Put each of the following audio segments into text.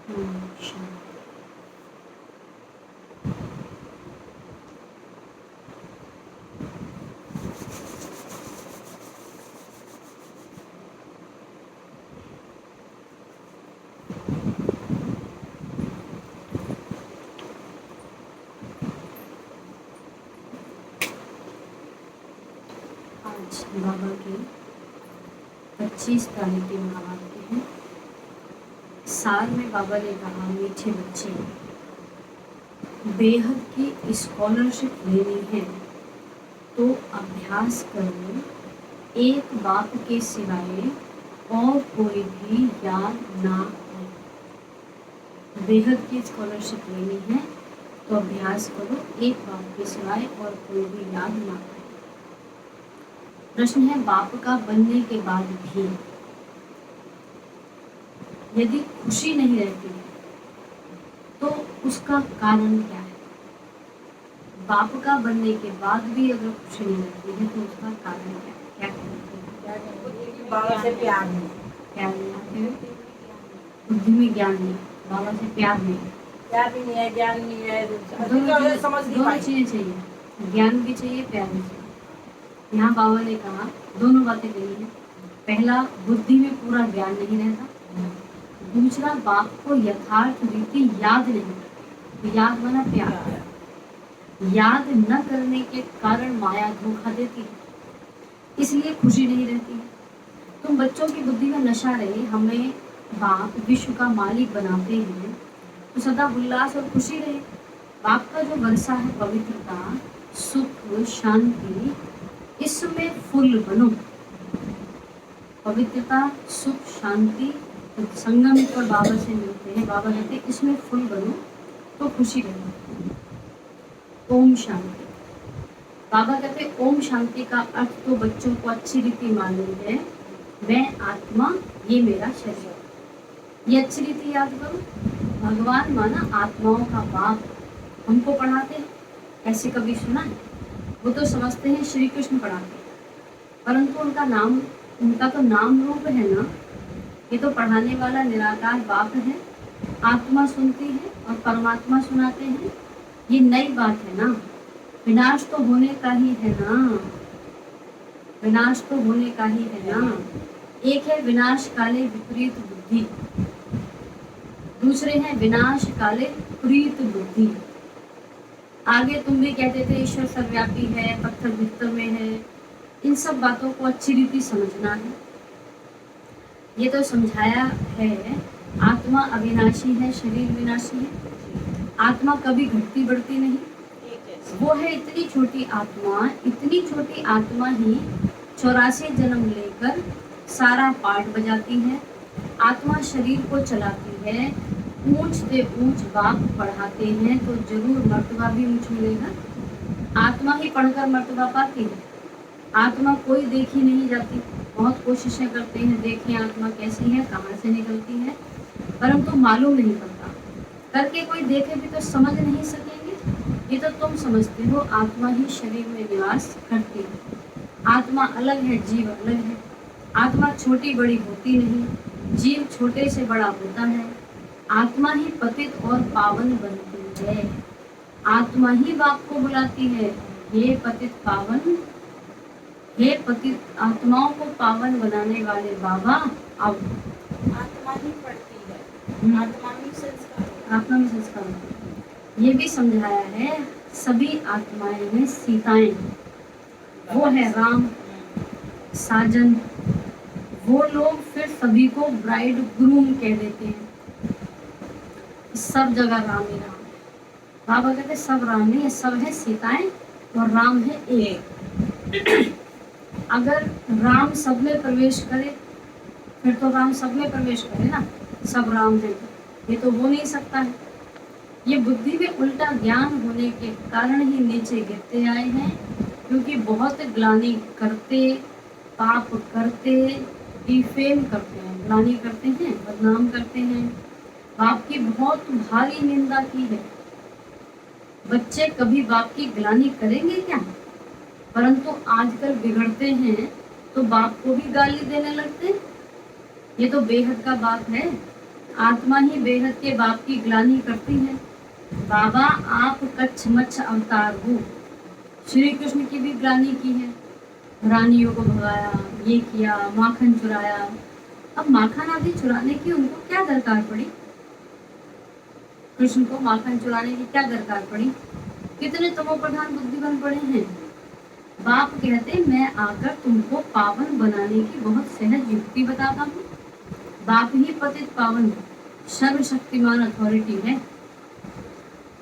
अच्छा। आज बाबा के 25 तारीख के महावाक्य हैं। सार में बाबा ने कहा, मीठे बच्चे, बेहद की स्कॉलरशिप लेनी है तो अभ्यास करो, एक बाप के सिवाय और कोई भी याद ना हो। बेहद की स्कॉलरशिप लेनी है तो अभ्यास करो, एक बाप के सिवाय और कोई भी याद ना हो। प्रश्न है, बाप का बनने के बाद भी यदि खुशी नहीं रहती है तो उसका कारण क्या है? बाप का बनने के बाद भी अगर खुशी नहीं रहती है तो उसका कारण क्या है? क्या बाबा से प्यार नहीं, प्यार नहीं है, बुद्धि में ज्ञान नहीं, बाबा से प्यार नहीं, प्यार भी नहीं है, ज्ञान नहीं है, दोनों चीजें चाहिए, ज्ञान भी चाहिए, प्यार भी चाहिए। यहाँ बाबा ने कहा दोनों बातें कही हैं। पहला, बुद्धि में पूरा ज्ञान नहीं रहता। दूसरा, बाप को यथार्थ रीति याद नहीं। याद माना प्यार। याद न करने के कारण माया धोखा देती है, इसलिए खुशी नहीं रहती है। तुम बच्चों की बुद्धि में नशा रहे, हमें बाप विश्व का मालिक बनाते हैं तो सदा उल्लास और खुशी रहे। बाप का जो वर्षा है पवित्रता, सुख, शांति, इसमें फुल बनो। पवित्रता, सुख, शांति संगम पर बाबा से मिलते हैं। बाबा कहते हैं इसमें फुल बनो तो खुशी रहे। ओम शांति। बाबा कहते हैं ओम शांति का अर्थ तो बच्चों को अच्छी रीति मालूम है। मैं आत्मा, ये मेरा शरीर। ये अच्छी रीति याद करो। भगवान माना आत्माओं का बाप हमको पढ़ाते हैं। ऐसे कभी सुना है? वो तो समझते हैं श्री कृष्ण पढ़ाते हैं, परंतु उनका तो नाम रूप है ना। ये तो पढ़ाने वाला निराकार बाप है। आत्मा सुनती है और परमात्मा सुनाते हैं। ये नई बात है ना। विनाश तो होने का ही है ना। विनाश तो होने का ही है ना। एक है विनाश काले विपरीत बुद्धि, दूसरे हैं विनाश काले प्रीत बुद्धि। आगे तुम भी कहते थे ईश्वर सर्वव्यापी है, पत्थर भीतर में है। इन सब बातों को अच्छी रीति समझना है। ये तो समझाया है आत्मा अविनाशी है, शरीर विनाशी है। आत्मा कभी घटती बढ़ती नहीं। वो है इतनी छोटी आत्मा ही 84 जन्म लेकर सारा पाठ बजाती है। आत्मा शरीर को चलाती है। ऊंच से ऊंच बाप पढ़ाते हैं तो जरूर मर्तबा भी ऊंच मिलेगा। आत्मा ही पढ़कर मर्तबा पाती है। आत्मा कोई देखी नहीं जाती। बहुत कोशिशें करते हैं देखें आत्मा कैसी है, कहाँ से निकलती है, परंतु मालूम नहीं पड़ता। करके कोई देखे भी तो समझ नहीं सकेंगे। ये तो तुम समझते हो आत्मा ही शरीर में निवास करती है। आत्मा अलग है, जीव अलग है। आत्मा छोटी बड़ी होती नहीं, जीव छोटे से बड़ा होता है। आत्मा ही पतित और पावन बनती है। आत्मा ही बाप को बुलाती है, हे पतित पावन, हे पतित आत्माओं को पावन बनाने वाले बाबा आओ। आत्मा ही पढ़ती है, आत्मा में संस्कार होते हैं। ये भी समझाया है सभी आत्माएं में सीताएं, वो है राम साजन। वो लोग फिर सभी को ब्राइड ग्रूम कह देते हैं। सब जगह राम ही राम। बाबा कहते सब राम नहीं, सब है सीताएं और राम है एक। अगर राम सब में प्रवेश करे फिर तो राम सब में प्रवेश करे ना। सब राम है, ये तो हो नहीं सकता है। ये बुद्धि में उल्टा ज्ञान होने के कारण ही नीचे गिरते आए हैं, क्योंकि बहुत ग्लानि करते, पाप करते, डिफेम करते हैं, ग्लानि करते हैं, बदनाम करते हैं, बाप की बहुत भारी निंदा की है। बच्चे कभी बाप की ग्लानि करेंगे क्या? परंतु आजकल बिगड़ते हैं तो बाप को भी गाली देने लगते हैं। ये तो बेहद का बात है। आत्मा ही बेहद के बाप की ग्लानि करती है। बाबा आप कच्छ मच्छ अवतार हो। श्री कृष्ण की भी ग्लानि की है, रानियों को भगाया, ये किया, माखन चुराया। अब माखन आदि चुराने की उनको क्या दरकार पड़ी? कृष्ण को माखन चुराने की क्या दरकार पड़ी? कितने तमोप्रधान बुद्धिमान पड़े हैं। बाप कहते मैं आकर तुमको पावन बनाने की बहुत सहज युक्ति बताता हूँ। बाप ही पतित पावन सर्वशक्तिमान अथॉरिटी है।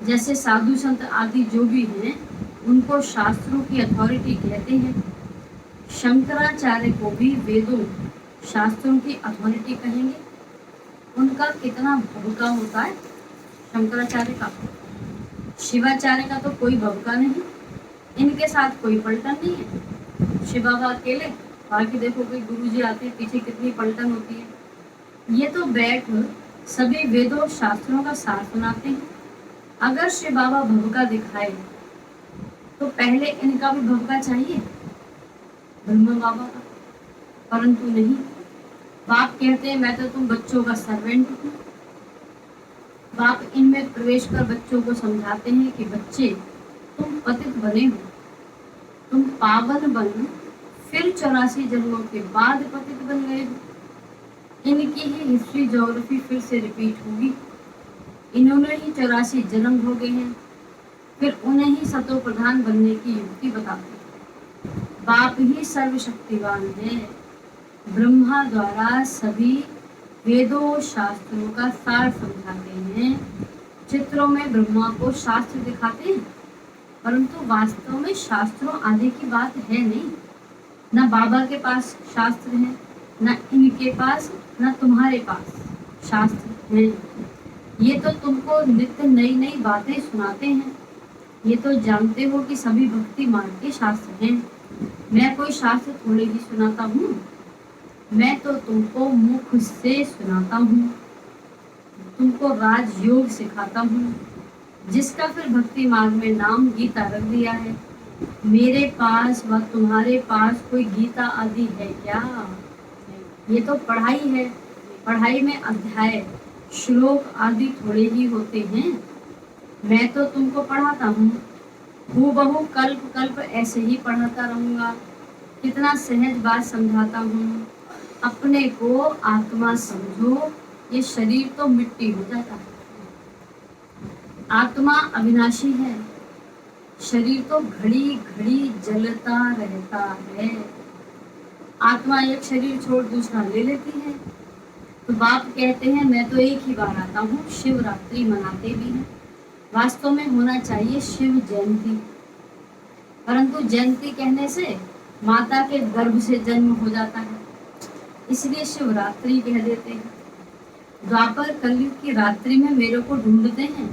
जैसे साधु संत आदि जो भी हैं उनको शास्त्रों की अथॉरिटी कहते हैं। शंकराचार्य को भी वेदों शास्त्रों की अथॉरिटी कहेंगे। उनका कितना भूमिका होता है शंकराचार्य का। शिवाचार्य का तो कोई भूमिका नहीं, इनके साथ कोई पलटन नहीं है। शिव बाबा अकेले, बाकी देखो कोई गुरु जी आते हैं पीछे कितनी पलटन होती है। ये तो बैठ सभी वेदों शास्त्रों का सार सुनाते हैं। अगर शिव बाबा भूमिका दिखाए तो पहले इनका भी भूमिका चाहिए ब्रह्मा बाबा का, परंतु नहीं। बाप कहते हैं मैं तो तुम बच्चों का सर्वेंट हूँ। बाप इनमें प्रवेश कर बच्चों को समझाते हैं कि बच्चे तुम पतित बने हो, तुम पावन बन फिर 84 जन्मों के बाद पतित बन गए हो। इनकी ही हिस्ट्री ज्योग्राफी फिर से रिपीट होगी। इन्होंने ही 84 जन्म भोगे हैं, फिर उन्हें ही सतो प्रधान बनने की युक्ति बताते हैं। बाप ही सर्वशक्तिवान है। ब्रह्मा द्वारा सभी वेदों शास्त्रों का सार समझाते हैं। चित्रों में ब्रह्मा को शास्त्र दिखाते हैं, परंतु वास्तव में शास्त्रों आदि की बात है नहीं। न बाबा के पास शास्त्र है, न इनके पास, न तुम्हारे पास शास्त्र है। ये तो तुमको नित्य नई नई बातें सुनाते हैं। ये तो जानते हो कि सभी भक्ति मार्ग के शास्त्र हैं। मैं कोई शास्त्र थोड़े ही सुनाता हूँ, मैं तो तुमको मुख से सुनाता हूँ, तुमको राजयोग सिखाता हूँ, जिसका फिर भक्ति मार्ग में नाम गीता रख दिया है। मेरे पास व तुम्हारे पास कोई गीता आदि है क्या? ये तो पढ़ाई है। पढ़ाई में अध्याय श्लोक आदि थोड़े ही होते हैं। मैं तो तुमको पढ़ाता हूँ, हूबहू कल्प कल्प ऐसे ही पढ़ाता रहूंगा। कितना सहज बात समझाता हूँ। अपने को आत्मा समझो, ये शरीर तो मिट्टी हो जाता है। आत्मा अविनाशी है, शरीर तो घड़ी घड़ी जलता रहता है। आत्मा एक शरीर छोड़ दूसरा ले लेती है। तो बाप कहते हैं मैं तो एक ही बार आता हूँ। शिवरात्रि मनाते भी हैं। वास्तव में होना चाहिए शिव जयंती, परंतु जयंती कहने से माता के गर्भ से जन्म हो जाता है, इसलिए शिवरात्रि कह देते हैं। द्वापर कलयुग की रात्रि में मेरे को ढूंढते हैं।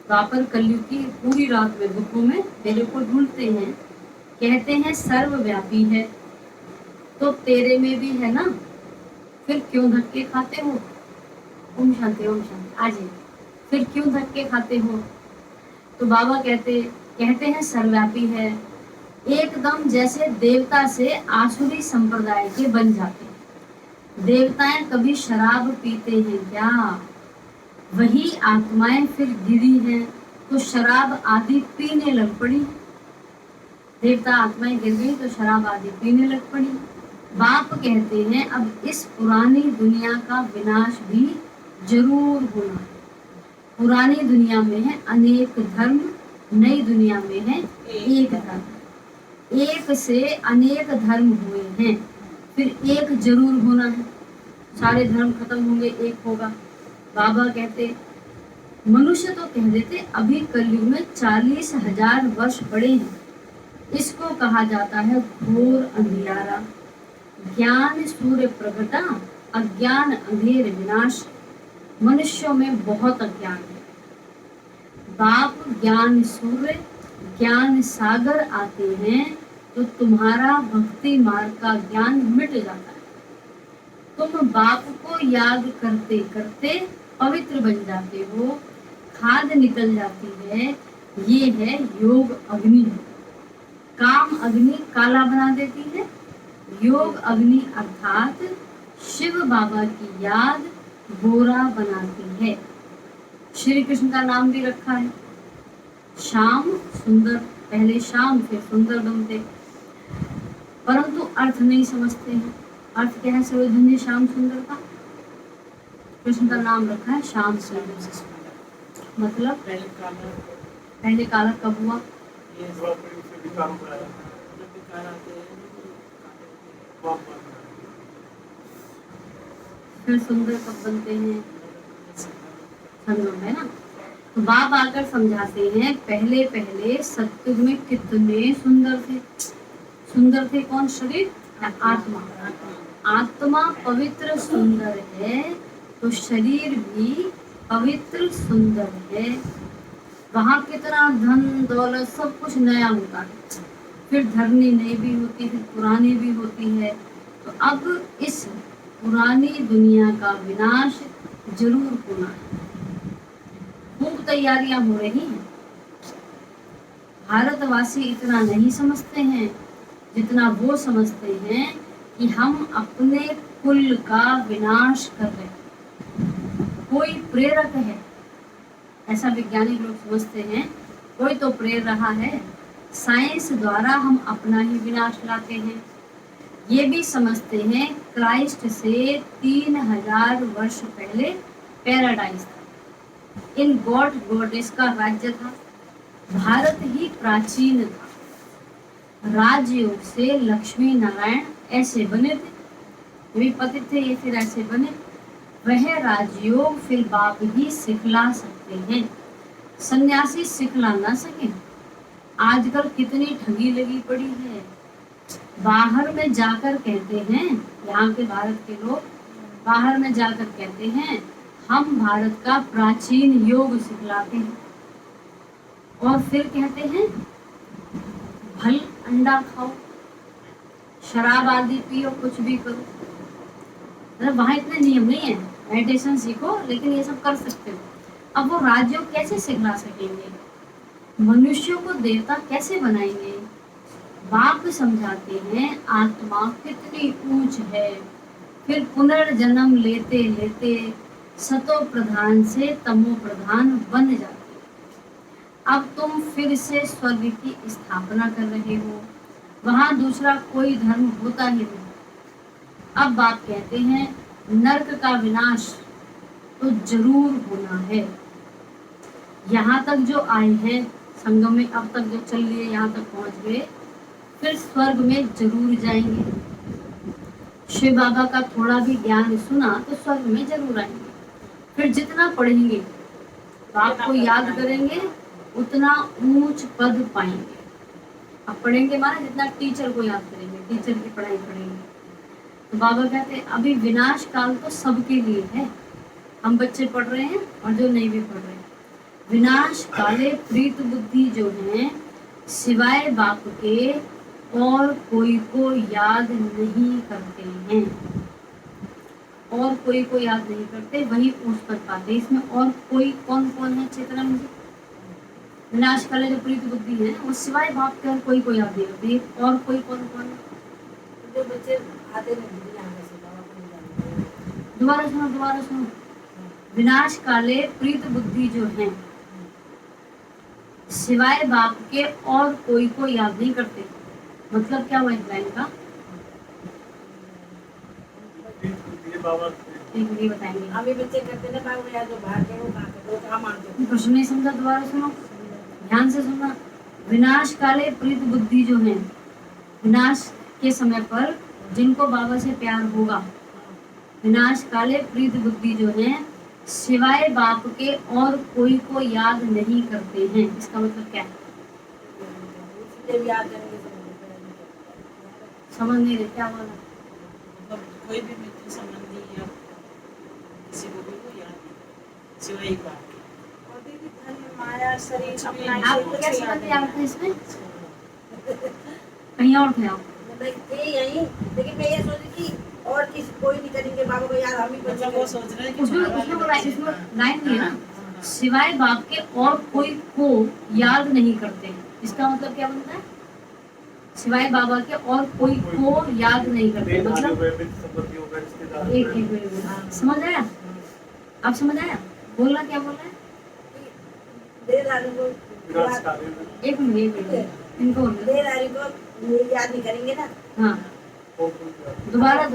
द्वापर कलयुग की पूरी रात में दुखों में मेरे को ढूंढते हैं। कहते हैं सर्वव्यापी है, तो तेरे में भी है ना, फिर क्यों धक्के खाते हो? ओम शांति आज फिर क्यों धक्के खाते हो? तो बाबा कहते हैं सर्वव्यापी है। एकदम जैसे देवता से आसुरी संप्रदाय के बन जाते हैं। देवताएं कभी शराब पीते हैं क्या? वही आत्माएं फिर गिरी हैं तो शराब आदि पीने लग पड़ी। देवता आत्माएं गिर गई तो शराब आदि पीने लग पड़ी। बाप कहते हैं अब इस पुरानी दुनिया का विनाश भी जरूर होना है। पुरानी दुनिया में है अनेक धर्म, नई दुनिया में है एक धर्म। एक से अनेक धर्म हुए हैं, फिर एक जरूर होना है। सारे धर्म खत्म होंगे, एक होगा। बाबा कहते मनुष्य तो कह देते अभी कलयुग में 40,000 वर्ष पड़े हैं। इसको कहा जाता है घोर अंधियारा। ज्ञान सूर्य प्रगटा, अज्ञान अंधेर विनाश। मनुष्यों में बहुत अज्ञान है। बाप ज्ञान सूर्य ज्ञान सागर आते हैं तो तुम्हारा भक्ति मार्ग का ज्ञान मिट जाता है। तुम बाप को याद करते करते पवित्र बन जाते हो, खाद निकल जाती है। ये है योग अग्नि। काम अग्नि काला बना देती है, योग अग्नि अर्थात शिव बाबा की याद गोरा बनाती है। श्री कृष्ण का नाम भी रखा है श्याम सुंदर, पहले श्याम फिर सुंदर बनते, परंतु अर्थ नहीं समझते हैं। अर्थ क्या है सर्वधन जी श्याम सुंदर का? कृष्ण का नाम रखा है श्याम सुंदर, मतलब पहले काला कब हुआ? फिर सुंदर कब बनते हैं? संगम, है ना। तो बाप आकर समझाते हैं पहले पहले सत्युग में कितने सुंदर थे। सुंदर थे कौन? शरीर या आत्मा? आत्मा पवित्र सुंदर है तो शरीर भी पवित्र सुंदर है। वहाँ कितना धन दौलत सब कुछ नया होता है, फिर धरनी नई भी होती है, पुरानी भी होती है। तो अब इस पुरानी दुनिया का विनाश जरूर होना है। खूब तैयारियां हो रही हैं। भारतवासी इतना नहीं समझते हैं जितना वो समझते हैं कि हम अपने कुल का विनाश कर रहे हैं। कोई प्रेरक है, ऐसा वैज्ञानिक लोग समझते हैं, कोई तो प्रेर रहा है। साइंस द्वारा हम अपना ही विनाश लाते हैं। ये भी समझते हैं क्राइस्ट से 3000 वर्ष पहले पैराडाइज था, इन गॉड गॉडेस का राज्य था। भारत ही प्राचीन था। राजयोग से लक्ष्मी नारायण ऐसे बने थे, ये भी पतित थे, ये फिर ऐसे बने। वह राजयोग फिर बाप ही सिखला सकते हैं, सन्यासी सिखला ना सके। आजकल कितनी ठगी लगी पड़ी है। बाहर में जाकर कहते हैं, यहाँ के भारत के लोग बाहर में जाकर कहते हैं हम भारत का प्राचीन योग सिखलाते हैं, और फिर कहते हैं फल अंडा खाओ, शराब आदि पियो, कुछ भी करो। मतलब वहाँ इतने नियम नहीं है, मेडिटेशन सीखो लेकिन ये सब कर सकते हो। अब वो राजयोग कैसे सिखला सकेंगे? मनुष्यों को देवता कैसे बनाएंगे? बाप समझाते हैं आत्मा कितनी ऊंच है, फिर पुनर्जन्म लेते लेते सतो प्रधान से तमो प्रधान बन जाते। अब तुम फिर से स्वर्ग की स्थापना कर रहे हो, वहां दूसरा कोई धर्म होता ही नहीं। अब बाप कहते हैं नरक का विनाश तो जरूर होना है। यहाँ तक जो आए हैं संगम में, अब तक जो चल लिए यहाँ तक पहुंच गए, फिर स्वर्ग में जरूर जाएंगे। शिव बाबा का थोड़ा भी ज्ञान सुना तो स्वर्ग में जरूर आएंगे। फिर जितना पढ़ेंगे बाप को याद करेंगे उतना ऊंच पद पाएंगे। अब पढ़ेंगे माना जितना टीचर को याद करेंगे, टीचर की पढ़ाई पढ़ेंगे। तो बाबा कहते हैं अभी विनाश काल तो सबके लिए है, हम बच्चे पढ़ रहे हैं और जो नहीं भी पढ़ रहे हैं। विनाश काले प्रीत बुद्धि जो है सिवाय बाप के और कोई को याद नहीं करते हैं, और कोई को याद नहीं करते, वही ऊंच पद पाते। इसमें और कोई कौन कौन है चेतना में? विनाश काले जो प्रीत बुद्धि है वो सिवाय बाप के और कोई को याद नहीं करते। और कोई कौन कौन है? जो बच्चे आते नहीं यहाँ से दोबारा सुनो, दोबारा सुनो। विनाश काले प्रीत बुद्धि जो है सिवाय बाप के और कोई को याद नहीं करते। मतलब क्या हुआ इस लाइन का? एक बताएंगे। अभी बच्चे करते ना बाबू यार जो बाहर के वो काम मानते। प्रश्न नहीं समझा, दोबारा सुनो, ध्यान से सुनना। विनाश काले प्रीत बुद्धि जो है, विनाश के समय पर जिनको बाबा से प्यार होगा, विनाश काले प्रीत बुद्धि जो है सिवाय बाप के और कोई को याद नहीं करते हैं। इसका मतलब क्या है? समझ नहीं रहे क्या बोला? कोई भी मित्र संबंधी या किसी को भी वो याद नहीं सिवाय एक बात के। और दीदी धन माया शरीर अपना आपको क्या समझ में आता है इसमें? कहीं और थे आप? यही, लेकिन मैं ये सोच रही थी और किसी कोई नहीं करेंगे बाबा को याद, हम ही मतलब वो सोच रहे हैं कि उसमें लाइन नहीं है ना, सिवाय बाप के और कोई को याद नहीं करते। इसका मतलब क्या बनता है? सिवाय बाबा के और कोई को याद नहीं करते, मतलब एक समझ आया? अब समझ आया बोलना क्या बोल रहा है? देवधारी को एक मिनट इनको बोलना। देवधारी को याद नहीं करेंगे ना। हाँ दोबारा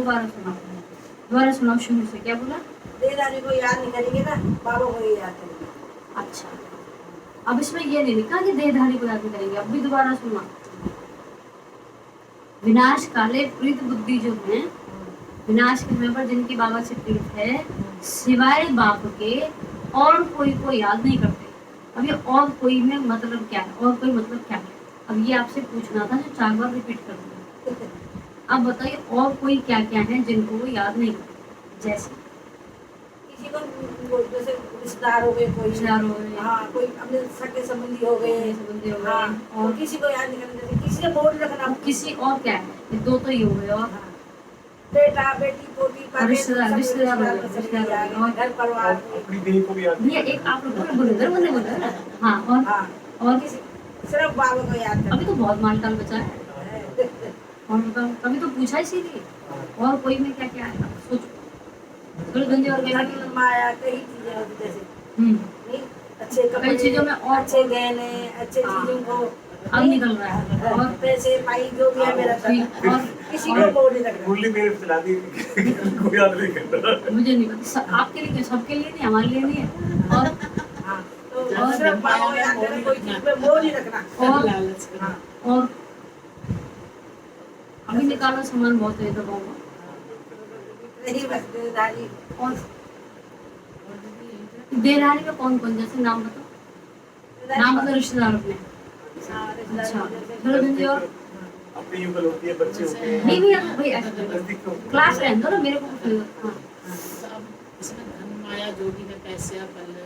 सुनाओ शुरू से क्या बोला? देवधारी को याद नहीं करेंगे ना, बाबा को ही याद करेंगे। अच्छा अब इसमें ये नहीं लिखा कि देहधारी को याद नहीं करेंगे, अब भी दोबारा सुना। विनाश काले प्रीत बुद्धि जो है, विनाश के समय पर जिनकी बाबा से प्रीत है, सिवाय बाप के और कोई को याद नहीं करते। अब ये और कोई में मतलब क्या है? और कोई मतलब क्या है? अब ये आपसे पूछना था जो 4 बार रिपीट कर दिया। अब बताइए और कोई क्या क्या है जिनको वो याद नहीं करते? जैसे किसी को जैसे रिश्तेदार हो गए, कोई रिश्तेदार हो गए, हाँ कोई अपने सगे संबंधी हो गए, संबंधी हो गए, हाँ और और किसी को याद नहीं करना, जैसे किसी का बोर्ड रखना, अब किसी और क्या है? ये 2 तो ही हो गए। और हाँ, बेटा बेटी पोती पाते, रिश्तेदार सब रिश्तेदार हो गए, सब रिश्तेदार याद हो गए। है, घर परिवार अपनी देह को भी याद ये एक आप लोग बोले बोले हाँ हाँ और किसी सिर्फ बाबा को याद अभी तो बहुत मालटाल बचा है। करना। और बताओ कभी तो पूछा इसीलिए और कोई में क्या क्या है? अब सोचो थोड़ी गंजे और गहरे धन माया कई चीजें होती जैसे नहीं, अच्छे कपड़े, कई चीजों में और अच्छे गहने, अच्छे हाँ। चीजों को अब निकल रहा है। और पैसे पाई जो भी है मेरा ठीक, धन, और किसी को बोर्ड नहीं रखना। मुरली मेरे चला दी कोई याद नहीं करता। मुझे नहीं पता आपके लिए, सबके लिए नहीं, हमारे लिए नहीं है। और हाँ, तो सिर्फ बाबा को याद करना, कोई चीज में मोह नहीं रखना। और लालच हाँ, और अभी निकालो सामान बहुत है दबाओ। नहीं बस देवधारी और देहरानी में कौन कौन, जैसे नाम बताओ, नाम मतलब रिश्तेदार अपने। अच्छा चलो गंजे और अपनी युगल होती है, बच्चे होते हैं। नहीं भैया भाई नजदीक तो क्लास रहने दो ना, मेरे को कुछ नहीं होता। हाँ सब इसमें धन माया जो भी है, पैसे पहले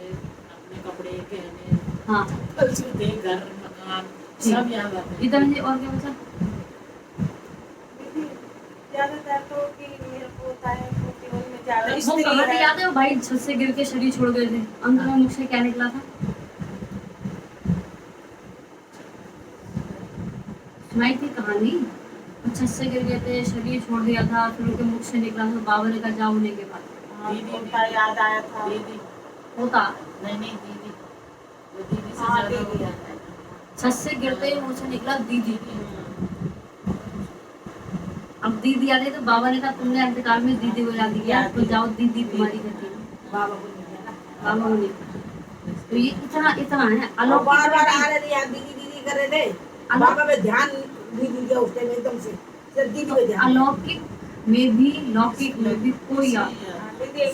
अपने कपड़े गहने हाँ दे, घर मकान सब याद आते हैं। इधर जी और क्या बचा? ज्यादातर तो कि मेरा पोता है, पोती में ज्यादा वो स्त्री कहानी है। याद है वो भाई छत से गिर के शरीर छोड़ गए थे, अंत में मुख से क्या निकला था? सुनाई थी कहानी, वो छत से गिर गए थे, शरीर छोड़ दिया था, फिर उनके मुख से निकला था। बाबा ने कहा जाओ होने के बाद हाँ, पोता याद आया था। दीदी होता नहीं दीदी, वो दीदी से हाँ, ज्यादा दीदी हो याद आया। छत से गिरते ही मुंह से निकला दीदी। अब दीदी आ गई तो बाबा ने कहा तुमने अंधकार में दीदी को याद किया, तो जाओ दीदी तुम्हारी गति में। बाबा को नहीं किया ना। बाबा को नहीं। तो ये इतना इतना है और अलौकिक बार-बार है। आ रहे थे यार, दीदी दीदी कर रहे थे। बाबा पे ध्यान दीदी दिया उस टाइम एकदम से, सिर्फ दीदी पे ध्यान। अलौकिक में भी लौकिक में भी कोई याद हाँ, दीदी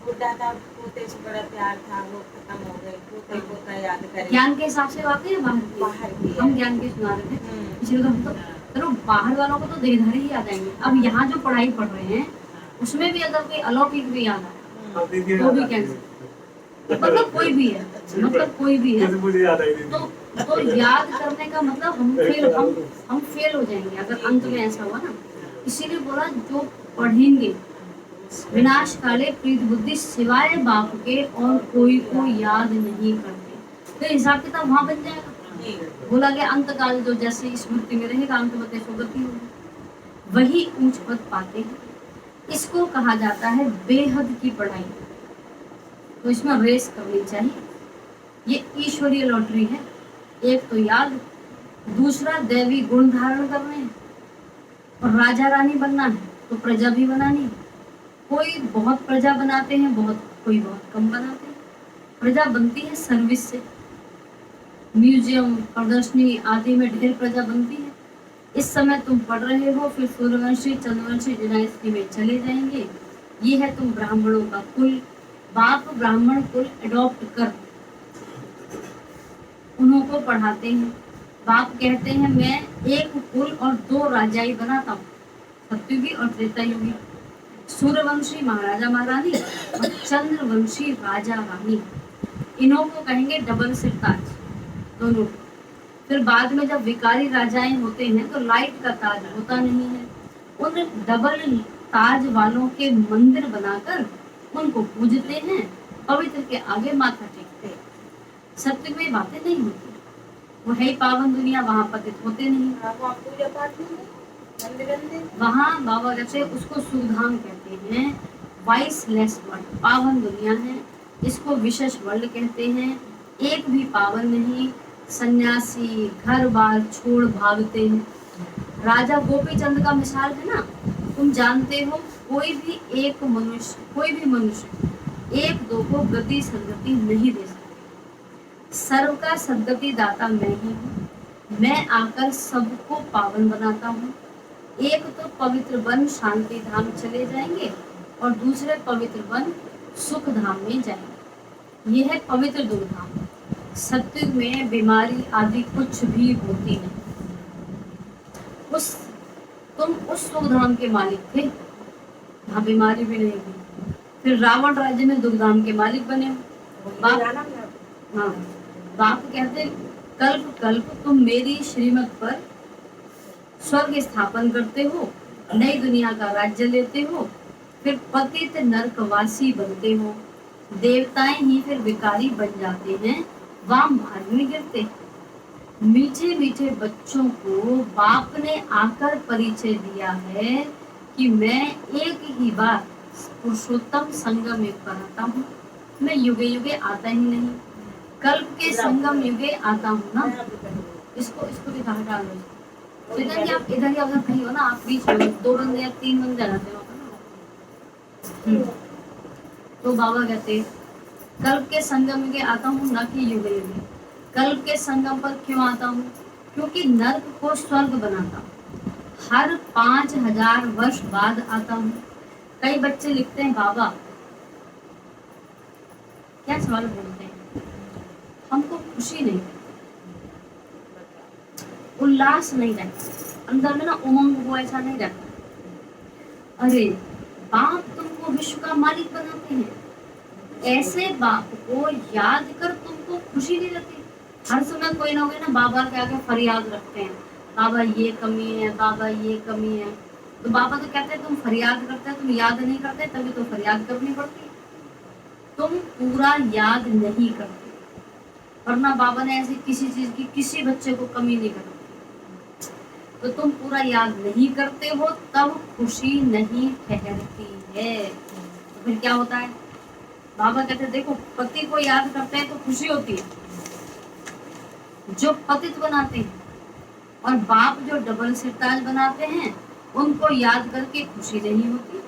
बुढ़ा था, पोते से बड़ा प्यार था, वो खत्म हो गए, पोते पोता याद करे। ज्ञान के हिसाब से वाकई है बाहर बाहर की। की है। हम ज्ञान के सुना रहे थे, हम्म। इसलिए तो हम तो चलो बाहर वालों को तो देहधारी ही याद आएंगे। अब यहाँ जो पढ़ाई पढ़ रहे हैं उसमें भी अगर कोई अलौकिक भी याद आए हाँ, दीदी वो भी याद कैंसिल। आती मतलब कोई भी है, मतलब कोई भी है जैसे मुझे याद आई दीदी। तो याद करने का मतलब हम फेल हो जाएंगे अगर अंत में ऐसा हुआ ना। इसीलिए बोला जो पढ़ेंगे विनाश काले प्रीत बुद्धि सिवाय बाप के और कोई को याद नहीं करते, तो हिसाब किताब वहां बन जाएगा। बोला गया अंत काल जो जैसे स्मृति में रहेगा, अंत में सुगति होगी, वही ऊंच पद पाते हैं। इसको कहा जाता है बेहद की पढ़ाई। तो इसमें रेस करनी चाहिए। ये ईश्वरीय लॉटरी है। एक तो याद, दूसरा दैवी गुण धारण करने हैं, और राजा रानी बनना है तो प्रजा भी बनानी है। कोई बहुत प्रजा बनाते हैं, कोई बहुत कम बनाते हैं। प्रजा बनती है सर्विस से, म्यूजियम प्रदर्शनी आदि में ढेर प्रजा बनती है। इस समय तुम पढ़ रहे हो, फिर सूर्यवंशी चंद्रवंशी डायनेस्टी में चले जाएंगे। ये है तुम ब्राह्मणों का कुल। बाप ब्राह्मण कुल अडॉप्ट कर उन्हों को पढ़ाते हैं। बाप कहते हैं मैं एक कुल और 2 राजाई बनाता हूँ, सत्युगी और त्रेतायुगी। सूर्यवंशी महाराजा महारानी और चंद्रवंशी राजा रानी, इन्हों को कहेंगे डबल सिर ताज दोनों। फिर बाद में जब विकारी राजाएं होते हैं तो लाइट का ताज होता नहीं है। उन डबल ताज वालों के मंदिर बनाकर उनको पूजते हैं, पवित्र के आगे माथा टेकते हैं। सत्य में बातें नहीं होती, वो है ही पावन दुनिया, वहाँ पतित होते नहीं। वहाँ पूजा पाठ नहीं है, मंदिर मंदिर। वहाँ बाबा जैसे उसको सुधाम कहते हैं, वाइस लेस वर्ड, पावन दुनिया है, इसको विशेष वर्ण कहते हैं। एक भी पावन नहीं, सन्यासी घर बार छोड़ भागते हैं। राजा गोपी चंद का मिसाल है ना, तुम जानते हो कोई भी मनुष्य एक दो को गति सदगति नहीं दे सकता। सर्व का सदगति दाता मैं ही हूँ। मैं आकर सबको पावन बनाता हूँ। एक तो पवित्र वन शांति धाम चले जाएंगे और दूसरे पवित्र वन सुख धाम में जाएंगे। यह है पवित्र दो धाम। सत्युग में बीमारी आदि कुछ भी होती नहीं। तुम उस सुख धाम के मालिक थे, वहाँ बीमारी भी नहीं थी। फिर रावण राज्य में दुखधाम के मालिक बने हो। बाप हाँ, बाप कहते कल्प कल्प तुम मेरी श्रीमत पर स्वर्ग स्थापन करते हो, नई दुनिया का राज्य लेते हो, फिर पतित नरकवासी बनते हो। देवताएं ही फिर विकारी बन जाते हैं, वहां मार्ग में गिरते। मीठे मीठे बच्चों को बाप ने आकर परिचय दिया है कि मैं एक ही बार पुरुषोत्तम संगम युग पर आता हूँ। मैं युगे युगे आता ही नहीं, कल्प के संगम युगे आता हूँ ना। इसको भी कहा डाल दो। तो इधर ही आप कहीं हो ना, आप बीच में 2 बंदे या 3 बंदे रहते हो ना। तो बाबा कहते कल्प के संगम युगे आता हूँ, ना कि युगे युगे। कल्प के संगम पर क्यों आता हूँ? क्योंकि नर्क को स्वर्ग बनाता हूँ। हर 5000 वर्ष बाद आता हूँ। कई बच्चे लिखते हैं बाबा, क्या सवाल बोलते हैं, हमको खुशी नहीं, उल्लास नहीं रहता अंदर में ना, उमंग वो ऐसा नहीं रहता। अरे बाप तुमको विश्व का मालिक बनाते हैं, ऐसे बाप को याद कर तुमको खुशी नहीं रहती। हर समय कोई ना कोई ना बाबा के आगे फरियाद रखते हैं, बाबा ये कमी है, बाबा ये कमी है। तो बाबा तो कहते हैं तुम फरियाद करते हैं, तुम याद नहीं करते, तभी तो फरियाद करनी पड़ती है। तुम पूरा याद नहीं करते, वरना बाबा ने ऐसी किसी चीज की किसी बच्चे को कमी नहीं करती। तो तुम पूरा याद नहीं करते हो, तब खुशी नहीं ठहरती है। तो फिर क्या होता है? बाबा कहते हैं देखो, पति को याद करते हैं तो खुशी होती है, जो पतित बनाते हैं, और बाप जो डबल सिरताज बनाते हैं उनको याद करके खुशी नहीं होती।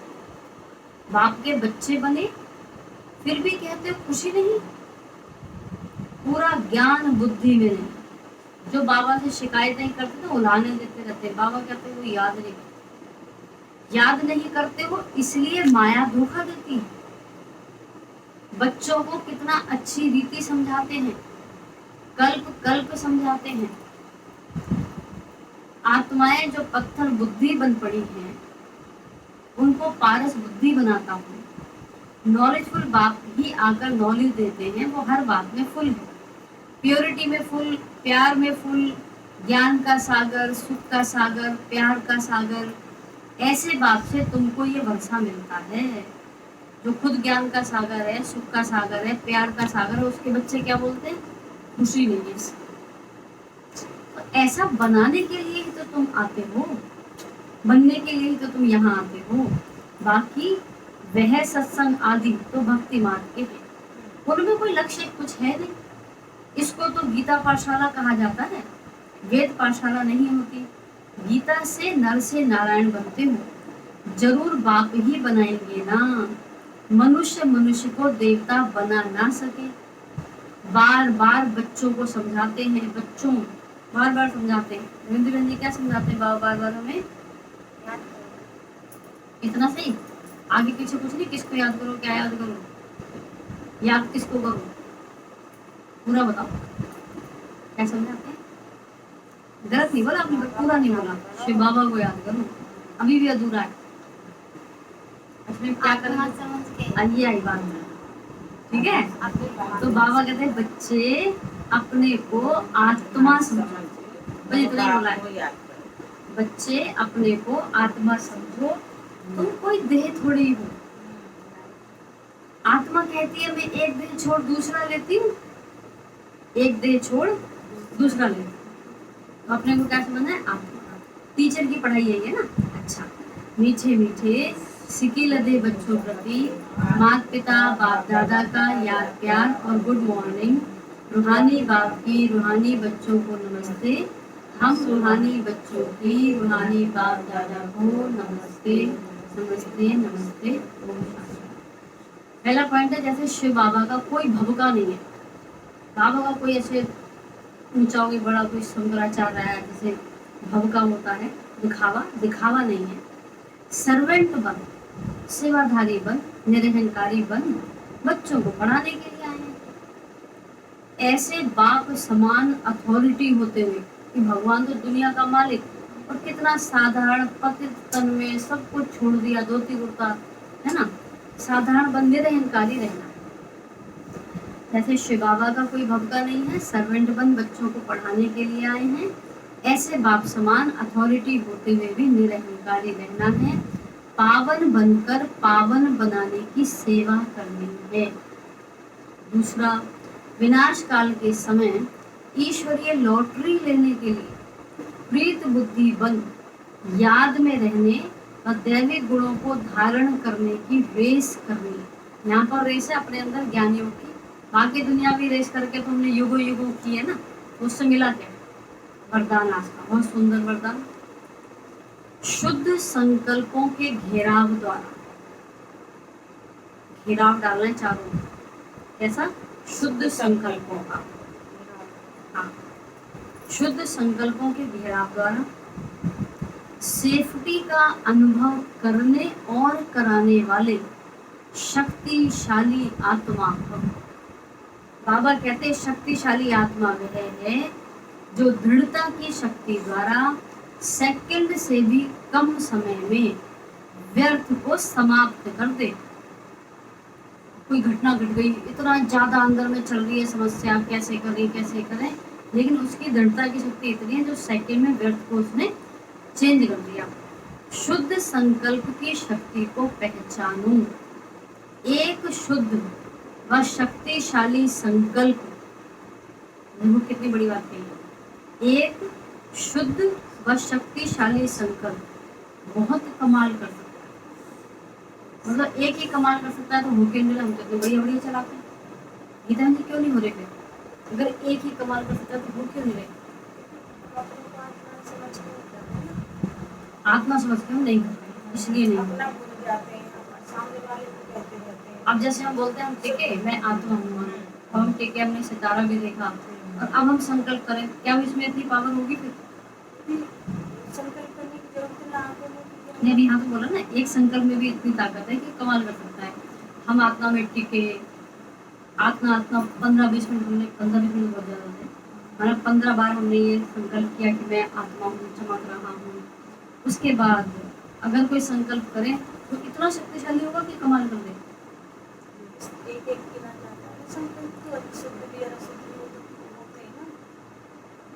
बाप के बच्चे बने फिर भी कहते हो खुशी नहीं, पूरा ज्ञान बुद्धि में नहीं। जो बाबा से शिकायतें करते थे, उलाहने देते रहते, बाबा कहते वो याद नहीं करते हो, इसलिए माया धोखा देती है। बच्चों को कितना अच्छी रीति समझाते हैं, कल्प कल्प समझाते हैं। आत्माएं जो पत्थर बुद्धि बन पड़ी हैं, उनको पारस बुद्धि बनाता हूँ। नॉलेजफुल बाप ही आकर नॉलेज देते हैं, वो हर बात में फुल है, प्योरिटी में फुल, प्यार में फुल, ज्ञान का सागर, सुख का सागर, प्यार का सागर। ऐसे बाप से तुमको ये वर्षा मिलता है, जो खुद ज्ञान का सागर है, सुख का सागर है, प्यार का सागर है। उसके बच्चे क्या बोलते हैं? खुशी नहीं है। तो ऐसा बनाने के लिए ही तो तुम आते हो, बनने के लिए ही तो तुम यहाँ आते हो। बाकी वह सत्संग आदि तो भक्ति मार्ग के हैं, उनमें कोई लक्ष्य कुछ है नहीं। इसको तो गीता पाठशाला कहा जाता है, वेद पाठशाला नहीं होती। गीता से नर से नारायण बनते हो, जरूर बाप ही बनाएंगे ना। मनुष्य को देवता बना ना सके। बार बार बच्चों को समझाते हैं, बार बार समझाते हैं। रविंद्र बहन जी क्या समझाते हैं बाबा बार बार हमें? इतना सही, आगे पीछे कुछ नहीं। किसको याद करो, क्या याद करो, याद किसको करो, पूरा बताओ। क्या समझाते हैं? गलत नहीं बोला आपने, पूरा नहीं बोला। शिव बाबा को याद करो, अभी भी अधूरा है। इसमें क्या करना, आइए आई बात, ठीक है। तो बाबा कहते हैं बच्चे अपने को आत्मा समझो, बस इतना ही बोला है। बच्चे अपने को आत्मा समझो, तुम कोई देह थोड़ी हो। आत्मा कहती है मैं एक देह छोड़ दूसरा लेती हूँ, एक देह छोड़ दूसरा लेती हूँ। तो अपने को क्या समझना है? आत्मा। टीचर की पढ़ाई यही है ना। अच्छा, मीठे मीठे सिकी लदे बच्चों प्रति माता पिता बाप दादा का याद प्यार और गुड मॉर्निंग। रूहानी बाप की रूहानी बच्चों को नमस्ते। हम रूहानी बच्चों की रूहानी बाप दादा को नमस्ते नमस्ते नमस्ते। ओम शांति। पहला पॉइंट है, जैसे शिव बाबा का कोई भवका नहीं है। बाबा का कोई ऐसे ऊंचा कोई बड़ा कोई शंकराचार्य है जैसे भवका होता है, दिखावा नहीं है। सर्वेंट बन, सेवाधारी बन, निरहंकारी बन, बच्चों को पढ़ाने के लिए आए हैं। ऐसे बाप समान अथॉरिटी होते हुए कि भगवान तो दुनिया का मालिक और कितना साधारण पतित तन में सब कुछ छोड़ दिया, धोती कुर्ता है ना, साधारण बन, निरहंकारी रहना। जैसे शिव बाबा का कोई भवका नहीं है, सर्वेंट बन, बच्चों को पढ़ाने के लिए आए हैं। ऐसे बाप समान अथॉरिटी होते हुए भी निरहंकारी रहना है। पावन बनकर पावन बनाने की सेवा करनी है। दूसरा, विनाश काल के समय ईश्वरीय लॉटरी लेने के लिए प्रीत बुद्धि बन, याद में रहने और दैविक गुणों को धारण करने की रेस करनी। यहाँ पर रेस है अपने अंदर ज्ञानियों की। बाकी दुनिया भी रेस करके तुमने युगो युगो की है ना, तो उससे मिला क्या? वरदान आज का बहुत सुंदर वरदान। शुद्ध संकल्पों के घेराव द्वारा, घेराव डालना है चारों ओर। कैसा? शुद्ध संकल्पों का, हाँ, शुद्ध संकल्पों के घेराव द्वारा सेफ्टी का अनुभव करने और कराने वाले शक्तिशाली आत्मा। बाबा कहते हैं शक्तिशाली आत्मा वह है जो दृढ़ता की शक्ति द्वारा सेकंड से भी कम समय में व्यर्थ को समाप्त कर दे। कोई घटना घट गई, इतना ज्यादा अंदर में चल रही है समस्या, कैसे करें, लेकिन उसकी दृढ़ता की शक्ति इतनी है जो सेकंड में व्यर्थ को उसने चेंज कर दिया। शुद्ध संकल्प की शक्ति को पहचानूं। एक शुद्ध व शक्तिशाली संकल्प, देखो कितनी बड़ी बात कही है। एक शुद्ध व शक्तिशाली संकल्प बहुत कमाल कर सकता है। मतलब एक ही कमाल कर सकता है तो होके मिला, हम तो बढ़िया चलाते हैं। गीता जी क्यों नहीं हो रहे फिर? अगर एक ही कमाल कर सकता है तो हो क्यों नहीं रहे? आत्मा समझ के हम नहीं करते, इसलिए नहीं। अब जैसे हम बोलते हैं हम टिके, मैं आत्मा हूँ, अब हम टिके, हमने सितारा भी देखा, और अब हम संकल्प करें, क्या इसमें इतनी पावर होगी फिर? संकल्प करने की जरूरत ना नहीं, अभी यहाँ तो बोला ना, एक संकल्प में भी इतनी ताकत है कि कमाल कर सकता है। हम आत्मा में टिके, आत्मा 15-20 मिनट, हमने 15-20 मिनट बहुत ज़्यादा है, मतलब 15 बार हमने ये संकल्प किया कि मैं आत्मा हूँ, चमक रहा हूँ। उसके बाद अगर कोई संकल्प करे तो इतना शक्तिशाली होगा कि कमाल कर दे। एक गिना जाता है संकल्प तो अशुद्ध भी और अशुद्ध भी होते हैं ना,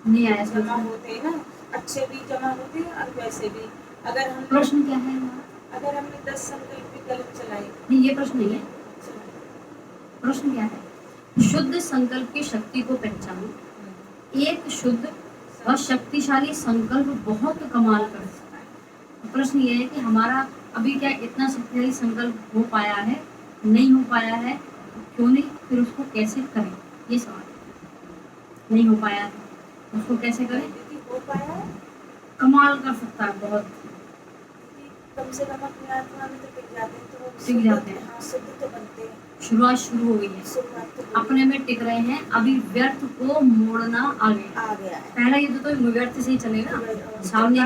नहीं आया जमा समझ में? होते हैं ना, अच्छे भी जमा होते हैं और वैसे भी। अगर हम प्रश्न क्या है हमारा? अगर हमने 10 संकल्प भी गलत चलाए, नहीं, ये प्रश्न नहीं है। प्रश्न क्या है? शुद्ध संकल्प की शक्ति को पहचानो। एक शुद्ध और शक्तिशाली संकल्प बहुत कमाल कर सकता है। प्रश्न ये है कि हमारा अभी क्या इतना शक्तिशाली संकल्प हो पाया है, नहीं हो पाया है, क्यों नहीं, फिर उसको कैसे करें, ये सवाल। नहीं हो पाया है, उसको कैसे करें? हो पाया है, कमाल कर सकता है बहुत। कम से कम अपने आत्मा में तो टिक जाते हैं, तो वो टिक जाते हैं। हाँ, शुद्ध तो बनते हैं। शुरुआत शुरू हो गई है, शुरुआत तो अपने में टिक रहे हैं, अभी व्यर्थ को मोड़ना आ गया। आ गया है। पहला युद्ध तो व्यर्थ से ही चलेगा, सामने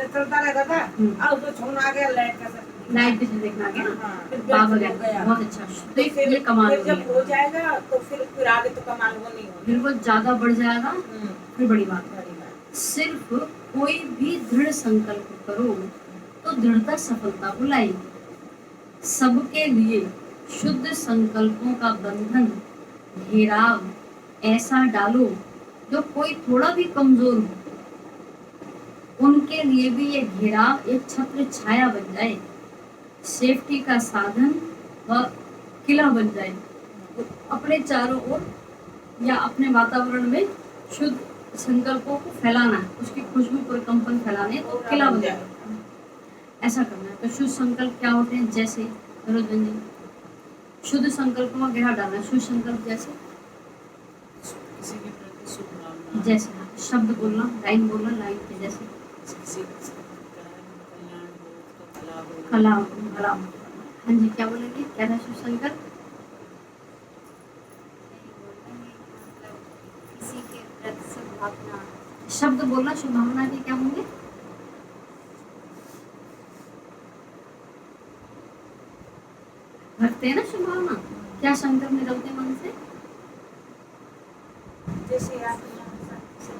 चलता रहता था, अब तो छोड़ना आ गया, लाइट पे देखना गया, हाँ, बाबा गया, बहुत अच्छा। तो ये कमाल हो जब गया, हो जाएगा तो फिर आगे तो कमाल वो नहीं होगी। फिर वो ज्यादा बढ़ जाएगा, फिर बड़ी बात है। बड़ी बात। सिर्फ कोई भी दृढ़ संकल्प करो तो दृढ़ता सफलता को लाएगी। सबके लिए शुद्ध संकल्पों का बंधन, घेराव ऐसा डालो जो कोई थोड़ा भी कमजोर हो, उनके लिए भी ये घेराव एक छत्र छाया बन जाए, सेफ्टी का साधन व किला बन जाए। अपने चारों ओर या अपने वातावरण में शुद्ध संकल्पों को फैलाना है, उसकी खुशबू पर कंपन फैलाने, तो किला बन जाए। ऐसा करना है। तो शुद्ध संकल्प क्या होते हैं? जैसे रोजन जी, शुद्ध संकल्प में गहरा डालना। शुद्ध संकल्प जैसे किसी के प्रति शुभ भावना, जैसे शब्द बोलना, लाइन बोलना, लाइन के जैसे किसी का कल्याण हो, उसका भला हो, कला भला। हाँ जी, क्या बोलेंगे? क्या था शुद्ध संकल्प? किसी के प्रति सद्भावना, शब्द बोलना शुभ भावना के क्या होंगे? रखते हैं ना शुभ भावना। क्या संकल्प निकलते हैं मन से? जैसे आप यहाँ से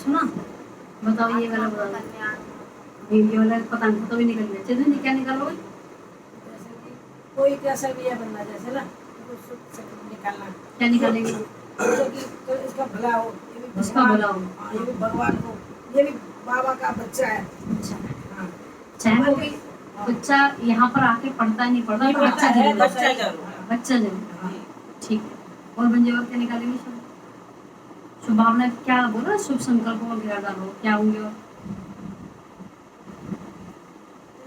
सुना? बताओ ये वाला बताओ। कल्याण, ये वाला पता नहीं, तो भी निकल गया। चलिए क्या निकालोगे? जैसे कि कोई कैसा भी है बनना, जैसे ना तो शुद्ध संकल्प निकालना, क्या निकालेंगे? जो कि तो इसका भला हो, ये भी इसका भगवान- भला हो। हाँ, ये भी भगवान को, ये भी बाबा का बच्चा है। अच्छा, हाँ, चाहे वो भी बच्चा यहाँ पर आके पढ़ता नहीं पढ़ता, नहीं पर पढ़ता अच्छा है, जरूर है। बच्चा जरूर। बच्चा जरूर। हाँ, ठीक है। और बंजे और क्या निकालेंगे? शुभ भावना क्या बोला? शुभ संकल्पों में गिरा डालो, क्या होंगे? और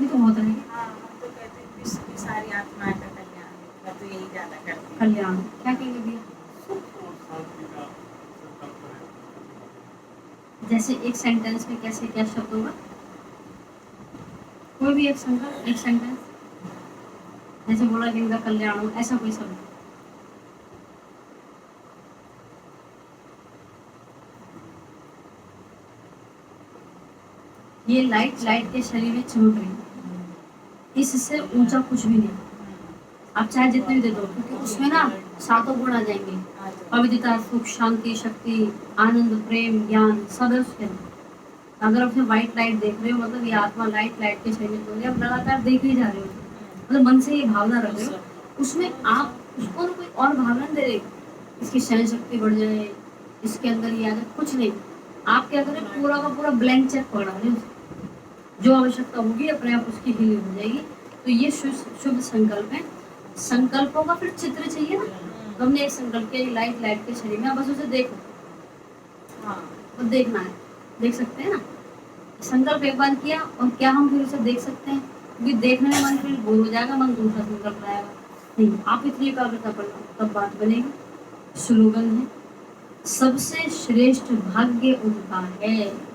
ये तो होता है हाँ, हम तो कहते हैं विश्व की सारी आत्माएं का कल्याण, मैं तो यही ज्यादा करती हूँ। कल्याण। क्या कहेंगे भैया? सुख और शांति का संकल्प है। जैसे एक सेंटेंस में कैसे क्या शब्द होगा? कोई भी एक संकल्प, एक सेंटेंस। जैसे बोला कि इनका कल्याण हो, ऐसा कोई शब्द। ये लाइट लाइट के शरीर में चमक रही है, इससे ऊंचा कुछ भी नहीं। आप चाहे जितने भी दे दो, क्योंकि उसमें ना सातों गुण आ जाएंगे। पवित्रता, सुख, शांति, शक्ति, आनंद, प्रेम, ज्ञान, सब है उसके अंदर। अगर आप व्हाइट लाइट देख रहे हो, मतलब ये आत्मा लाइट लाइट के शरीर में चल रही है, आप लगातार देख ही जा रहे हो, मतलब मन से ये भावना रख रहे हो। उसमें आप उसको ना कोई और भावना नहीं दे रहे, इसकी सहन शक्ति बढ़ जाए, इसके अंदर ये आ जाए, कुछ नहीं। आप क्या करें? पूरा का पूरा ब्लैंक चेक पकड़ा रहे हो। जो आवश्यकता होगी अपने आप उसकी हीलिंग हो जाएगी। तो ये शुभ संकल्प है। संकल्पों का फिर चित्र चाहिए ना, तो हमने एक संकल्प किया, लाइट लाइट के शरीर में, आप बस उसे देखो। हाँ, और देखना है, देख सकते हैं ना। संकल्प एक बार किया, और क्या हम फिर उसे देख सकते हैं? क्योंकि देखने में मन फिर बोर हो जाएगा, मन दूसरा संकल्प लाएगा। नहीं, आप इतनी एकाग्रता पर लाओ, तब बात बनेगी। स्लोगन है, सबसे श्रेष्ठ भाग्य उनका है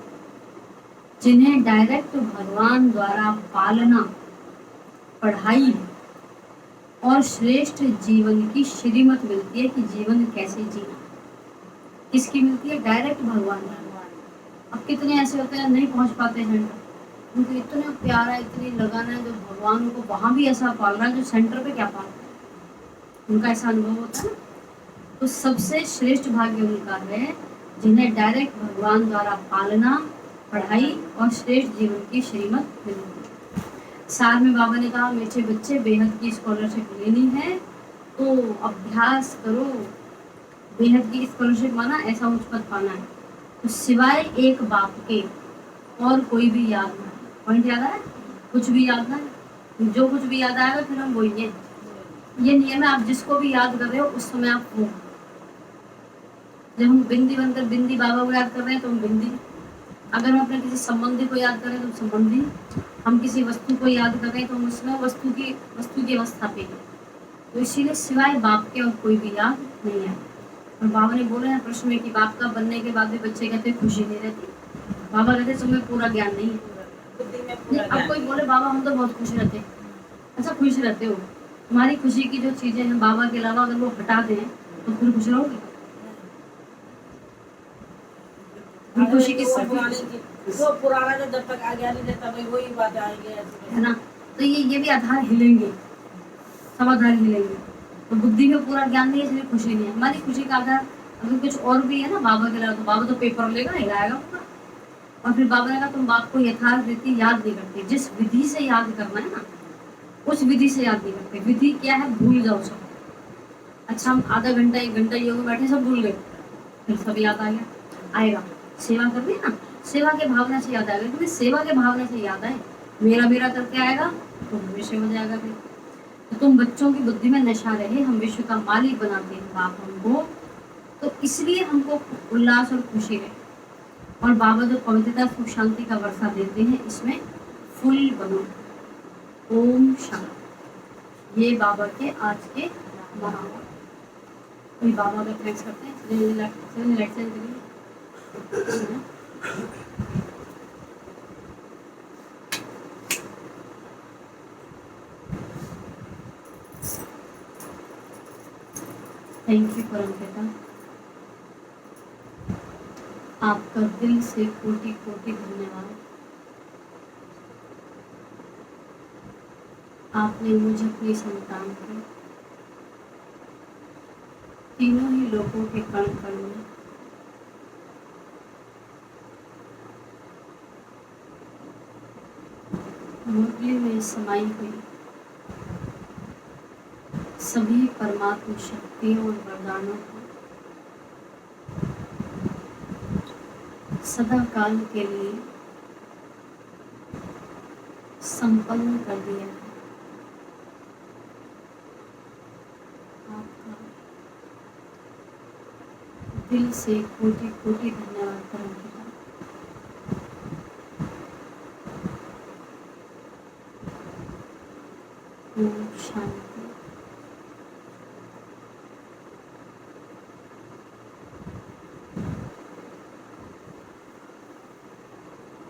जिन्हें डायरेक्ट भगवान द्वारा पालना, पढ़ाई और श्रेष्ठ जीवन की श्रीमत मिलती है कि जीवन कैसे जीना। किसकी मिलती है? डायरेक्ट भगवान। अब कितने ऐसे होते हैं नहीं पहुंच पाते सेंटर, उनको इतना प्यारा, इतनी लगाना है, जो भगवान को वहां भी ऐसा पाल रहा है जो सेंटर पे क्या पाल रहा है, उनका ऐसा अनुभव होता है ना। तो सबसे श्रेष्ठ भाग्य उनका है जिन्हें डायरेक्ट भगवान द्वारा पालना, पढ़ाई और श्रेष्ठ जीवन की श्रीमत मिलती है। साल में बाबा ने कहा, मीठे बच्चे, बेहद की स्कॉलरशिप लेनी है तो अभ्यास करो। बेहद की स्कॉलरशिप माना ऐसा उच्च पद पाना है, तो सिवाय एक बाप के और कोई भी याद ना है। पॉइंट याद आया? कुछ भी याद ना है, जो कुछ भी याद आएगा फिर हम बोलेंगे। ये नियम है, आप जिसको भी याद कर रहे हो उस समय आप हो। जब हम बिंदी बनकर बिंदी बाबा को याद कर रहे हैं तो हम बिंदी। अगर हम अपने किसी संबंधी को याद करें तो संबंधी। हम किसी वस्तु को याद कर रहे हैं तो हम उसमें वस्तु की अवस्था पे हैं। तो इसीलिए सिवाय बाप के और कोई भी याद नहीं है। और बाबा ने बोले हैं प्रश्न में कि बाप का बनने के बाद भी बच्चे कहते खुशी नहीं रहती। बाबा कहते तुम्हें पूरा ज्ञान नहीं है। बुद्धि में नहीं, पूरा अब ज्ञान। कोई बोले बाबा हम तो बहुत खुश रहते हैं। अच्छा, खुश रहते हो, तुम्हारी खुशी की जो चीजें हैं बाबा के अलावा अगर वो हटा दें तो फिर खुश रहोगे? फिर खुशी की वो पुराना जो जब तक आ गया नहीं देता भाई वही बात आएगी ऐसे। है ना। तो ये भी आधार हिलेंगे, सब आधार हिलेंगे। तो बुद्धि में पूरा ज्ञान नहीं है इसलिए खुशी नहीं है। हमारी खुशी का आधार अगर कुछ और भी है ना बाबा के अलावा, तो बाबा तो पेपर लेगा, हिलाएगा पूरा। और फिर बाबा ने कहा तुम बाप को यथार्थ रीति याद नहीं करते। जिस विधि से याद करना है ना उस विधि से याद नहीं करते। विधि क्या है? भूल जाओ सब। अच्छा, हम आधा घंटा 1 घंटा योग में बैठे, सब भूल गए, फिर सब याद आ गया, आएगा। सेवा कर रही है ना, सेवा के भावना से याद आएगा। क्योंकि सेवा के भावना से याद आए, मेरा मेरा करके आएगा तो भविष्य हो जाएगा। फिर तो तुम बच्चों की बुद्धि में नशा रहे, हम विश्व का मालिक बनाते हैं बाप हमको, तो इसलिए हमको उल्लास और खुशी रहे। और बाबा जो पवित्रता सुख शांति का वर्षा देते हैं, इसमें फुल बनो। ओम शांति। ये बाबा के आज के महावाक्य। कोई बाबा का थैंक्स करते हैं। चलिए लाइट से करिए। थैंक यू परम पिता, आपका दिल से कोटि कोटि धन्यवाद। आपने मुझे अपनी संतान की तीनों ही लोगों के कण कण में मुरली में समाई हुई सभी परमात्मा शक्तियों और वरदानों को सदा काल के लिए संपन्न कर दिया है। आपका दिल से कोटि कोटि धन्यवाद परम पिता। ओम शांति।